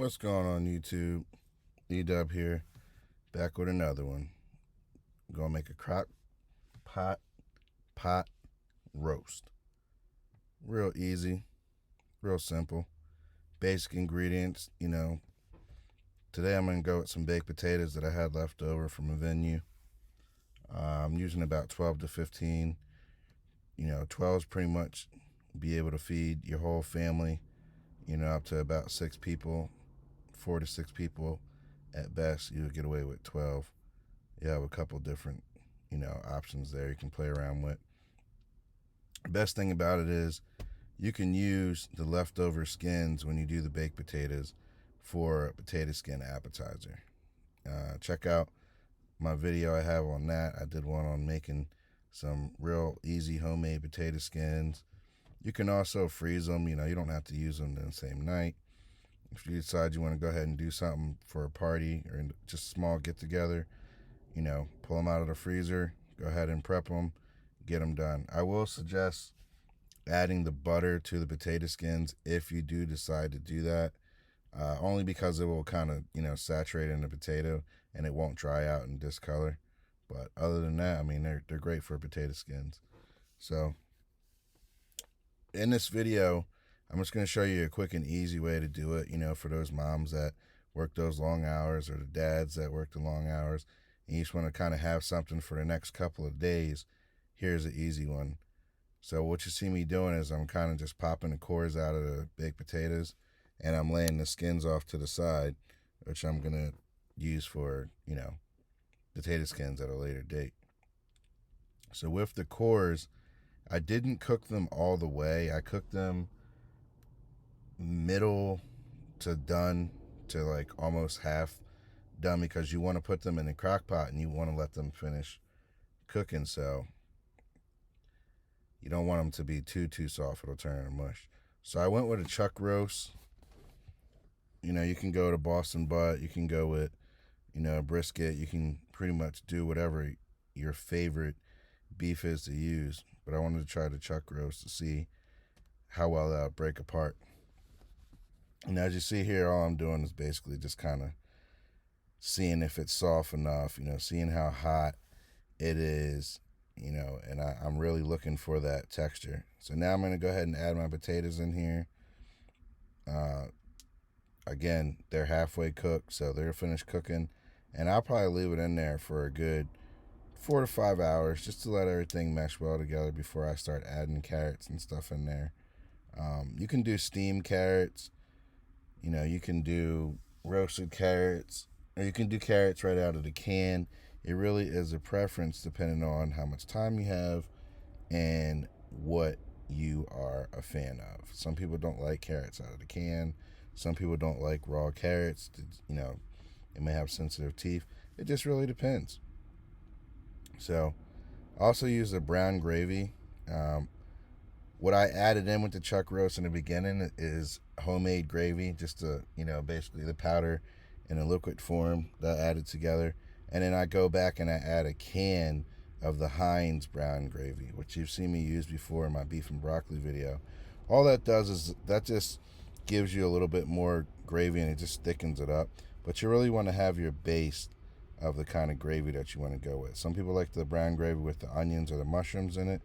What's going on YouTube? E-Dub here, back with another one. Gonna make a crock pot roast. Real easy, real simple. Basic ingredients, Today I'm gonna go with some baked potatoes that I had left over from a venue. I'm using about 12 to 15. 12 is pretty much be able to feed your whole family, up to about 6 people, 4 to 6 people at best. You'll get away with 12. You have a couple different, options there you can play around with. Best thing about it is you can use the leftover skins when you do the baked potatoes for a potato skin appetizer. Check out my video I have on that. I did one on making some real easy homemade potato skins. You can also freeze them. You don't have to use them the same night. If you decide you want to go ahead and do something for a party or just small get together, pull them out of the freezer, go ahead and prep them, get them done. I will suggest adding the butter to the potato skins if you do decide to do that, only because it will kind of, saturate in the potato and it won't dry out and discolor. But other than that, I mean, they're great for potato skins. So in this video, I'm just going to show you a quick and easy way to do it, for those moms that work those long hours or the dads that work the long hours, and you just want to kind of have something for the next couple of days. Here's an easy one. So what you see me doing is I'm kind of just popping the cores out of the baked potatoes, and I'm laying the skins off to the side, which I'm going to use for, potato skins at a later date. So with the cores, I didn't cook them all the way. I cooked them middle to done to like almost half done, because you want to put them in the crock pot and you want to let them finish cooking. So you don't want them to be too soft. It'll turn into mush. So I went with a chuck roast. You can go to Boston butt. You can go with, brisket. You can pretty much do whatever your favorite beef is to use. But I wanted to try the chuck roast to see how well that would break apart. And as you see here, all I'm doing is basically just kind of seeing if it's soft enough, seeing how hot it is, and I'm really looking for that texture. So now I'm going to go ahead and add my potatoes in here. Again, they're halfway cooked, so they're finished cooking. And I'll probably leave it in there for a good 4 to 5 hours just to let everything mesh well together before I start adding carrots and stuff in there. You can do steamed carrots. You can do roasted carrots, or you can do carrots right out of the can. It really is a preference depending on how much time you have and what you are a fan of. Some people don't like carrots out of the can. Some people don't like raw carrots. It may have sensitive teeth. It just really depends. So, also use the brown gravy. What I added in with the chuck roast in the beginning is homemade gravy, just to, basically the powder in a liquid form that I added together. And then I go back and I add a can of the Heinz brown gravy, which you've seen me use before in my beef and broccoli video. All that does is that just gives you a little bit more gravy and it just thickens it up. But you really want to have your base of the kind of gravy that you want to go with. Some people like the brown gravy with the onions or the mushrooms in it.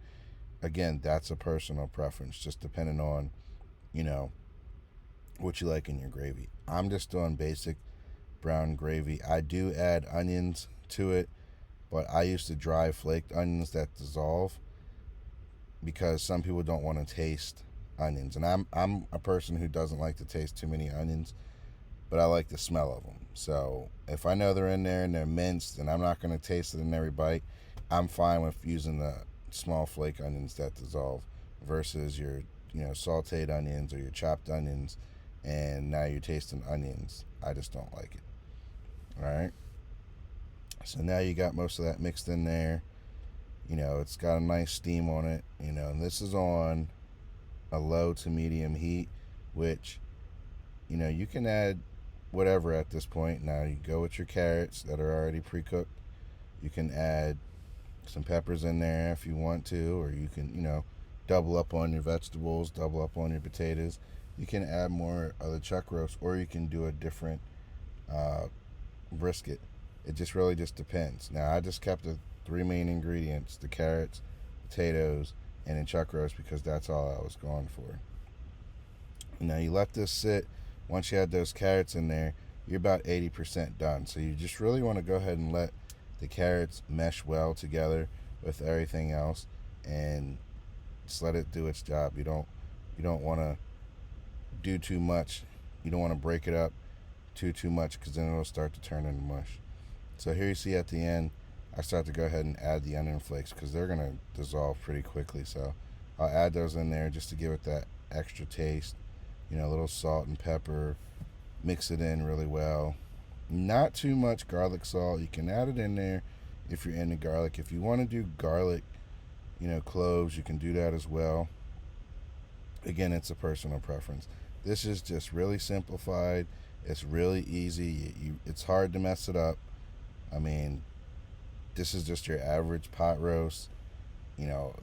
Again, that's a personal preference, just depending on, what you like in your gravy. I'm just doing basic brown gravy. I do add onions to it, but I use the dry flaked onions that dissolve, because some people don't want to taste onions. And I'm a person who doesn't like to taste too many onions, but I like the smell of them. So if I know they're in there and they're minced and I'm not going to taste it in every bite, I'm fine with using the small flake onions that dissolve versus your sauteed onions or your chopped onions, and now you're tasting onions. I just don't like it. All right, so now you got most of that mixed in there. It's got a nice steam on it, and this is on a low to medium heat, which you can add whatever at this point. Now you go with your carrots that are already pre-cooked. You can add some peppers in there if you want to, or you can, double up on your vegetables, double up on your potatoes, you can add more of the chuck roast, or you can do a different brisket. It just really just depends. Now, I just kept the three main ingredients: the carrots, potatoes, and then chuck roast, because that's all I was going for. Now, you let this sit. Once you add those carrots in there, you're about 80% done. So you just really want to go ahead and let the carrots mesh well together with everything else, and just let it do its job. You don't want to do too much. You don't want to break it up too much, because then it'll start to turn into mush. So here you see at the end, I start to go ahead and add the onion flakes, because they're going to dissolve pretty quickly. So I'll add those in there just to give it that extra taste. A little salt and pepper. Mix it in really well. Not too much garlic salt. You can add it in there if you're into garlic. If you want to do garlic, cloves, you can do that as well. Again, it's a personal preference. This is just really simplified. It's really easy. It's hard to mess it up. I mean, this is just your average pot roast.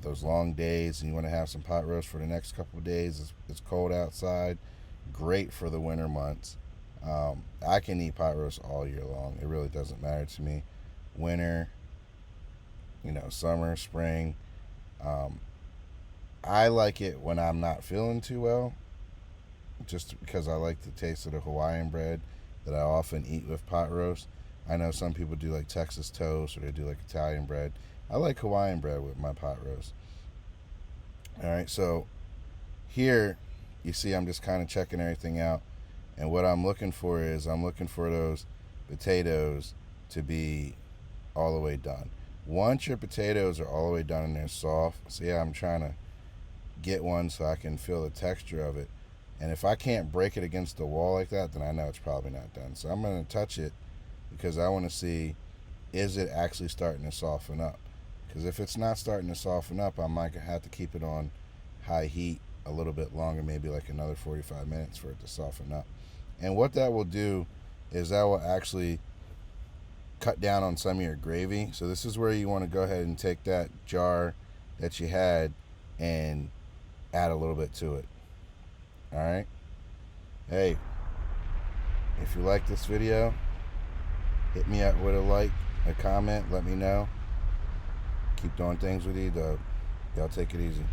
Those long days, and you want to have some pot roast for the next couple of days. It's cold outside. Great for the winter months. I can eat pot roast all year long. It really doesn't matter to me. Winter, summer, spring. I like it when I'm not feeling too well, just because I like the taste of the Hawaiian bread that I often eat with pot roast. I know some people do like Texas toast, or they do like Italian bread. I like Hawaiian bread with my pot roast. Alright, so here you see I'm just kind of checking everything out. And what I'm looking for is, I'm looking for those potatoes to be all the way done. Once your potatoes are all the way done and they're soft, see how I'm trying to get one so I can feel the texture of it. And if I can't break it against the wall like that, then I know it's probably not done. So I'm going to touch it, because I want to see, is it actually starting to soften up? Because if it's not starting to soften up, I might have to keep it on high heat a little bit longer, maybe like another 45 minutes for it to soften up. And what that will do is that will actually cut down on some of your gravy. So this is where you want to go ahead and take that jar that you had and add a little bit to it. Alright? Hey, if you like this video, hit me up with a like, a comment, let me know. Keep doing things with you, though. Y'all take it easy.